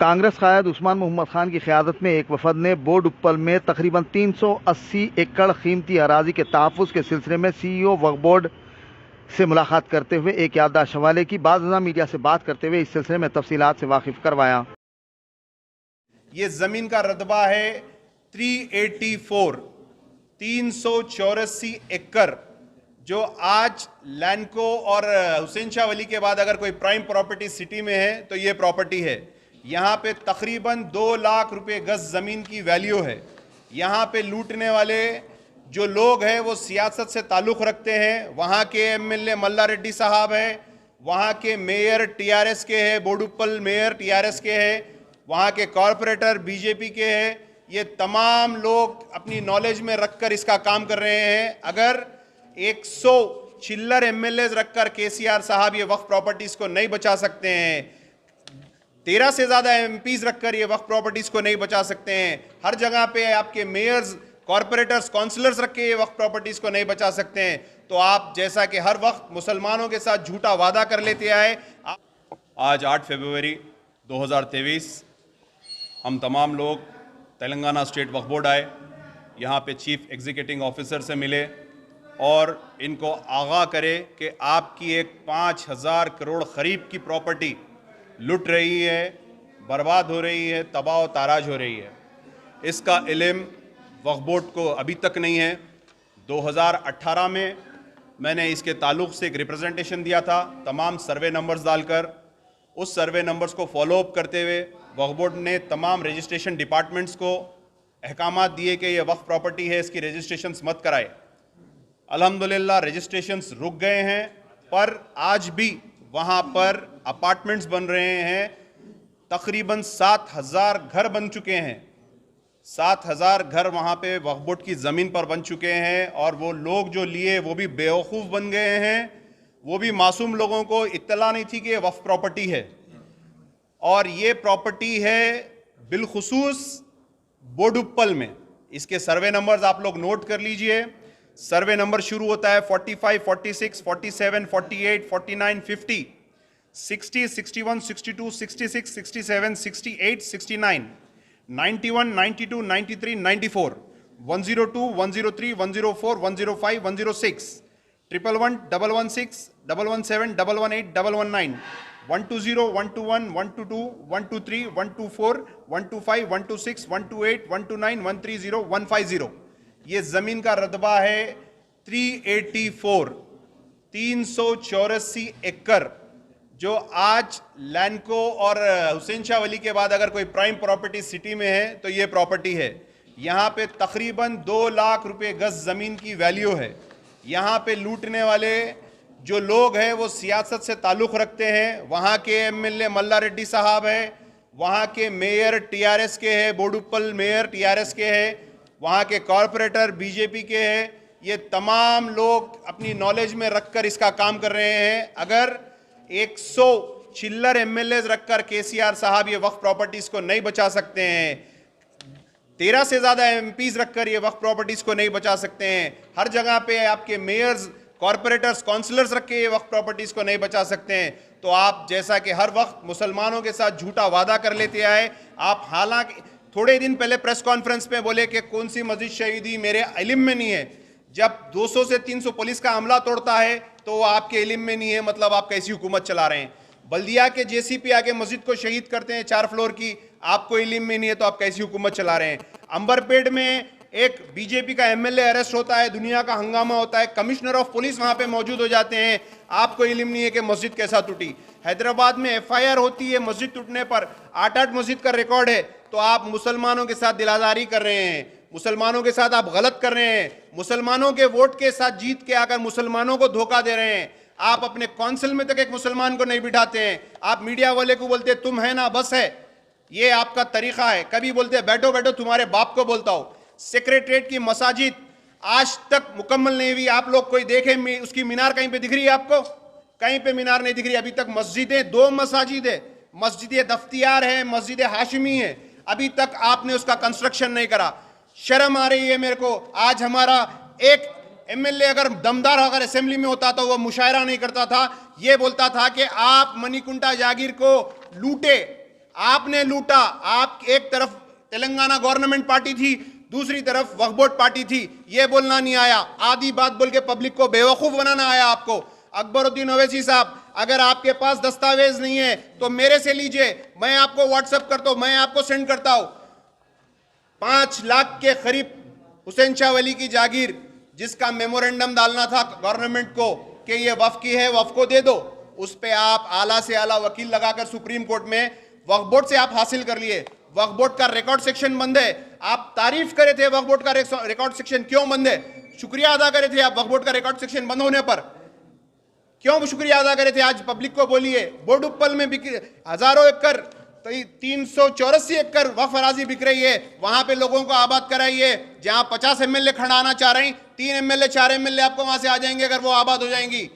कांग्रेस कायद उस्मान मोहम्मद खान की क़यादत में एक वफद ने बोडुप्पल में तकरीबन 380 एकड़ कीमती अराजी के तहफ़्फ़ुज़ के सिलसिले में CEO वक्फ बोर्ड से मुलाकात करते हुए एक याददाश्त हवाले की। बाज़ मीडिया से बात करते हुए इस सिलसिले में तफसीलात से वाकिफ करवाया। ये जमीन का रकबा है 384 एकड़, जो आज लैंडको और हुसैन शाह वली के बाद अगर कोई प्राइम प्रॉपर्टी सिटी में है तो ये प्रॉपर्टी है। यहाँ पे तकरीबन 2 लाख रुपए गज ज़मीन की वैल्यू है। यहाँ पे लूटने वाले जो लोग हैं वो सियासत से ताल्लुक़ रखते हैं। वहाँ के MLA मल्ला रेड्डी साहब हैं, वहाँ के मेयर TRS के हैं, बोडुप्पल मेयर TRS के हैं, वहाँ के कॉरपोरेटर BJP के हैं। ये तमाम लोग अपनी नॉलेज में रखकर इसका काम कर रहे हैं। अगर 100 चिल्लर MLAs रखकर KCR साहब ये वक्फ प्रॉपर्टीज़ को नहीं बचा सकते हैं, 13 से ज़्यादा MPs रखकर ये वक्फ प्रॉपर्टीज़ को नहीं बचा सकते हैं, हर जगह पे आपके मेयर्स, कॉरपोरेटर्स, काउंसलर्स रख के ये वक्फ प्रॉपर्टीज़ को नहीं बचा सकते हैं, तो आप जैसा कि हर वक्त मुसलमानों के साथ झूठा वादा कर लेते आए। आज 8 फरवरी 2023 हम तमाम लोग तेलंगाना स्टेट वक्फ बोर्ड आए, यहाँ पे चीफ एग्जीक्यूटिव ऑफिसर से मिले और इनको आगाह करे कि आपकी एक 5000 करोड़ करीब की प्रॉपर्टी लुट रही है, बर्बाद हो रही है, तबाह व ताराज हो रही है। इसका इल्म वक्फ बोर्ड को अभी तक नहीं है। 2018 में मैंने इसके ताल्लुक़ से एक रिप्रेजेंटेशन दिया था, तमाम सर्वे नंबर्स डालकर। उस सर्वे नंबर्स को फॉलोअप करते हुए वक्फ बोर्ड ने तमाम रजिस्ट्रेशन डिपार्टमेंट्स को अहकामात दिए कि ये वक्फ प्रॉपर्टी है, इसकी रजिस्ट्रेशंस मत कराए। अल्हम्दुलिल्लाह रजिस्ट्रेशंस रुक गए हैं, पर आज भी वहाँ पर अपार्टमेंट्स बन रहे हैं। तकरीबन 7000 घर बन चुके हैं। 7000 घर वहाँ पे वक्फ बोर्ड की ज़मीन पर बन चुके हैं और वो लोग जो लिए वो भी बेवकूफ़ बन गए हैं। वो भी मासूम लोगों को इत्तला नहीं थी कि ये वक्फ प्रॉपर्टी है, और ये प्रॉपर्टी है बिलखुसूस बोडुप्पल में। इसके सर्वे नंबर्स आप लोग नोट कर लीजिए। सर्वे नंबर शुरू होता है 45, 46, 47, 48, 49, 50, 60, 61, 62, 66, 67, 68, 69, 91, 92, 93, 94, 102, 103, 104, 105, 106, 111, 116, 117, 118, 119, 120, 121, 122, 123, 124, 125, 126, 128, 129, 130, 150। ये ज़मीन का रकबा है 384 एकड़, जो आज लैंडको और हुसैन शाह वली के बाद अगर कोई प्राइम प्रॉपर्टी सिटी में है तो ये प्रॉपर्टी है। यहाँ पे तकरीबन 2 लाख रुपए गज ज़मीन की वैल्यू है। यहाँ पे लूटने वाले जो लोग हैं वो सियासत से ताल्लुक़ रखते हैं। वहाँ के MLA मल्ला रेड्डी साहब हैं, वहाँ के मेयर TRS के हैं, बोडुप्पल मेयर TRS के हैं, वहाँ के कॉरपोरेटर BJP के हैं। ये तमाम लोग अपनी नॉलेज में रखकर इसका काम कर रहे हैं। अगर 100 चिल्लर MLAs रखकर KCR साहब ये वक्फ प्रॉपर्टीज़ को नहीं बचा सकते हैं, 13 से ज़्यादा MPs रखकर ये वक्फ प्रॉपर्टीज़ को नहीं बचा सकते हैं, हर जगह पे आपके मेयर्स, कॉरपोरेटर्स, काउंसलर्स रख के ये वक्फ प्रॉपर्टीज़ को नहीं बचा सकते हैं, तो आप जैसा कि हर वक्त मुसलमानों के साथ झूठा वादा कर लेते आए। आप हालांकि थोड़े दिन पहले प्रेस कॉन्फ्रेंस में बोले कि कौन सी मस्जिद शहीदी मेरे इल्म में नहीं है। जब 200 से 300 पुलिस का अमला तोड़ता है तो आपके इल्म में नहीं है, मतलब आप कैसी हुकूमत चला रहे हैं। बल्दिया के JCP आके मस्जिद को शहीद करते हैं 4 फ्लोर की, आपको इल्म में नहीं है तो आप कैसी हुकूमत चला रहे हैं। अंबरपेट में एक BJP का MLA अरेस्ट होता है, दुनिया का हंगामा होता है, कमिश्नर ऑफ पुलिस वहाँ पे मौजूद हो जाते हैं, आपको इल्म नहीं है कि मस्जिद कैसा टूटी। हैदराबाद में FIR होती है मस्जिद टूटने पर, 8-8 मस्जिद का रिकॉर्ड है, तो आप मुसलमानों के साथ दिलादारी कर रहे हैं, मुसलमानों के साथ आप गलत कर रहे हैं, मुसलमानों के वोट के साथ जीत के आकर मुसलमानों को धोखा दे रहे हैं। आप अपने काउंसिल में तक एक मुसलमान को नहीं बिठाते हैं। आप मीडिया वाले को बोलते तुम है ना बस है, ये आपका तरीका है। कभी बोलते बैठो बैठो तुम्हारे बाप को बोलता हूं। सेक्रेटरीट की मसाजिद आज तक मुकम्मल नहीं हुई। आप लोग कोई देखे उसकी मीनार कहीं पे दिख रही है आपको? कहीं पे मीनार नहीं दिख रही। अभी तक मस्जिदें 2 मसाजिद है, मस्जिद दफ्तियार है, मस्जिद हाशिमी है, अभी तक आपने उसका कंस्ट्रक्शन नहीं करा। शर्म आ रही है मेरे को। आज हमारा एक MLA अगर दमदार अगर असेंबली में होता तो वो मुशायरा नहीं करता था, ये बोलता था कि आप मणिकुंटा जागीर को लूटे, आपने लूटा। आप एक तरफ तेलंगाना गवर्नमेंट पार्टी थी, दूसरी तरफ वक्फ बोर्ड पार्टी थी। ये बोलना नहीं आया, आधी बात बोल के पब्लिक को बेवकूफ बनाना आया आपको। अकबरुद्दीन ओवैसी साहब, अगर आपके पास दस्तावेज नहीं है तो मेरे से लीजिए, मैं आपको व्हाट्सएप करता हूं, मैं आपको सेंड करता हूं। 5 लाख के करीब हुसैन शाह वली की जागीर, जिसका मेमोरेंडम डालना था गवर्नमेंट को कि ये वक्फ की है, वक्फ को दे दो, उस पे आप आला से आला वकील लगाकर सुप्रीम कोर्ट में वक्फ बोर्ड से आप हासिल कर लिए। वक्फ बोर्ड का रिकॉर्ड सेक्शन बंद है। आप तारीफ करे थे वक्फ बोर्ड का रिकॉर्ड सेक्शन क्यों बंद है? शुक्रिया अदा करे थे आप वक्फ बोर्ड का रिकॉर्ड सेक्शन बंद होने पर, क्यों शुक्रिया अदा करे थे? आज पब्लिक को बोलिए, बोडुप्पल में हजारों एकड़, 384 एकड़ वक्फ अराजी बिक रही है, वहां पे लोगों को आबाद कराइए। जहां 50 एमएलए खड़ा आना चाह रहे हैं, 3 एमएलए 4 एमएलए आपको वहां से आ जाएंगे अगर वो आबाद हो जाएंगी।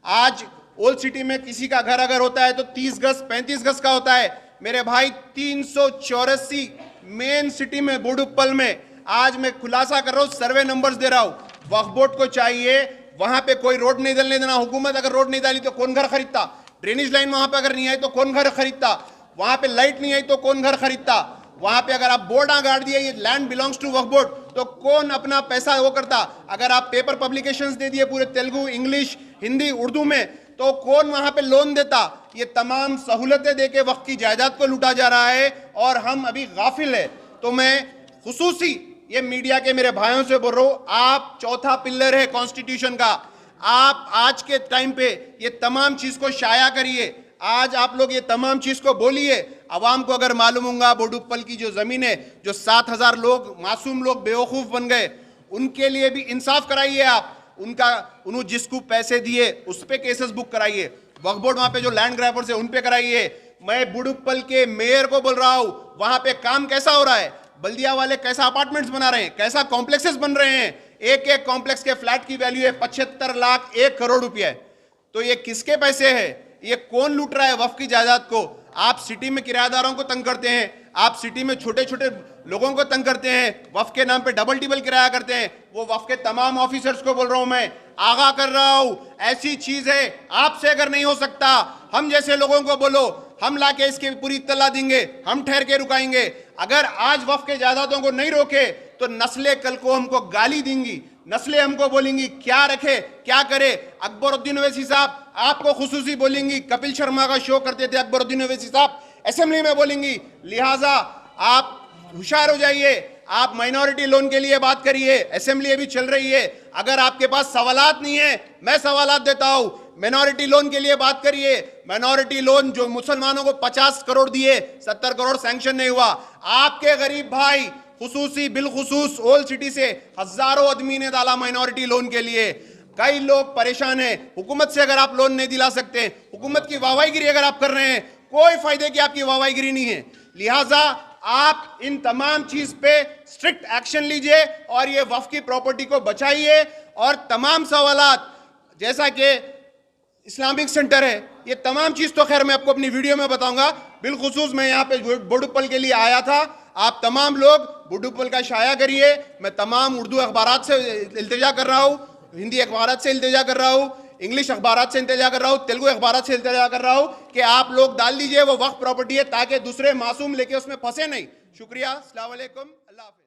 आज ओल्ड सिटी में किसी का घर अगर होता है तो 30 गज 35 गज का होता है। मेरे भाई 384 मेन सिटी में बोडुप्पल में, आज मैं खुलासा कर रहा हूं, सर्वे नंबर्स दे रहा हूं। वक्फ बोर्ड को चाहिए वहां पे कोई रोड नहीं डलने देना। हुकूमत अगर रोड नहीं डाली तो कौन घर खरीदता? ड्रेनेज लाइन वहां पे अगर नहीं आई तो कौन घर खरीदता? वहां पे लाइट नहीं आई तो कौन घर खरीदता? वहां पे अगर आप बोर्ड गाड़ दिए ये land belongs to Waqf board, तो कौन अपना पैसा वो करता? अगर आप पेपर पब्लिकेशंस दे दिए पूरे तेलुगु, इंग्लिश, हिंदी, उर्दू में, तो कौन वहां पे लोन देता? ये तमाम सहूलतें देके वक्फ की जायदाद को लूटा जा रहा है और हम अभी गाफिल है। तो मैं खुसूसी ये मीडिया के मेरे भाइयों से बोल रहा हूं, आप चौथा पिलर है कॉन्स्टिट्यूशन का। आप आज के टाइम पे ये तमाम चीज को शाया करिए। आज आप लोग ये तमाम चीज को बोलिए। अवाम को अगर मालूम होगा बोडुप्पल की जो जमीन है, जो 7000 लोग मासूम लोग बेवकूफ बन गए, उनके लिए भी इंसाफ कराइए आप। उन्होंने जिसको पैसे दिए उस पे केसेस बुक कराइए। वक्फ बोर्ड वहां पे जो लैंड ग्रैबर्स है उन पे कराइए। मैं बोडुप्पल के मेयर को बोल रहा हूं, वहां पे काम कैसा हो रहा है? बल्दिया वाले कैसा अपार्टमेंट्स बना रहे हैं, कैसा कॉम्प्लेक्सेस बन रहे हैं। एक एक कॉम्प्लेक्स के फ्लैट की वैल्यू है 75 लाख 1 करोड़ रुपया। तो ये किसके पैसे है? ये कौन लूट रहा है वक्फ की जायदाद को? आप सिटी में किराएदारों को तंग करते हैं, आप सिटी में छोटे छोटे लोगों को तंग करते हैं, वक्फ के नाम पे डबल टिबल किराया करते हैं। वो वक्फ के तमाम ऑफिसर्स को बोल रहा हूं, मैं आगाह कर रहा हूं, ऐसी चीज है आपसे अगर नहीं हो सकता, हम जैसे लोगों को बोलो, हम लाके इसकी पूरी इत्तला देंगे, हम ठहर के रुकाएंगे। अगर आज वक्फ के जायदादों को नहीं रोके तो नस्लें कल को हमको गाली देंगी, नस्लें हमको बोलेंगी क्या रखे क्या करे। अकबरुद्दीन ओवैसी साहब आपको खुसूसी बोलेंगी, कपिल शर्मा का शो करते थे अकबरुद्दीन ओवैसी साहब, असेंबली में बोलेंगी। लिहाजा आप होशियार हो जाइए। आप माइनॉरिटी लोन के लिए बात करिए, असेंबली अभी चल रही है। अगर आपके पास सवालात नहीं है, मैं सवालात देता हूं। माइनॉरिटी लोन के लिए बात करिए। माइनॉरिटी लोन जो मुसलमानों को 50 करोड़ दिए, 70 करोड़ सैंक्शन नहीं हुआ। आपके गरीब भाई खुसूसी बिलखुसूस ओल्ड सिटी से हजारों आदमी ने डाला माइनॉरिटी लोन के लिए। कई लोग परेशान हैं। हुकूमत से अगर आप लोन नहीं दिला सकते, हुकूमत की वाहवाहीगिरी अगर आप कर रहे हैं, कोई फायदे की आपकी वाहवाहीगिरी नहीं है। लिहाजा आप इन तमाम चीज पे स्ट्रिक्ट एक्शन लीजिए और ये वक्फ की प्रॉपर्टी को बचाइए। और तमाम सवालात जैसा कि इस्लामिक सेंटर है, ये तमाम चीज तो खैर मैं आपको अपनी वीडियो में बताऊंगा। बिलखुसूस मैं यहाँ पे बोडुप्पल के लिए आया था। आप तमाम लोग बोडुप्पल का शाया करिए। मैं तमाम उर्दू अखबारात से इल्तिजा कर रहा हूँ, हिंदी अखबारात से इल्तिजा कर रहा हूँ, इंग्लिश अखबारात से इल्तिजा कर रहा हूँ, तेलुगु अखबारात से इल्तिजा कर रहा हूँ कि आप लोग डाल दीजिए वो वक्फ प्रॉपर्टी है, ताकि दूसरे मासूम लेके उसमें फंसे नहीं। शुक्रिया, अस्सलाम वालेकुम, अल्लाह हाफ़िज़।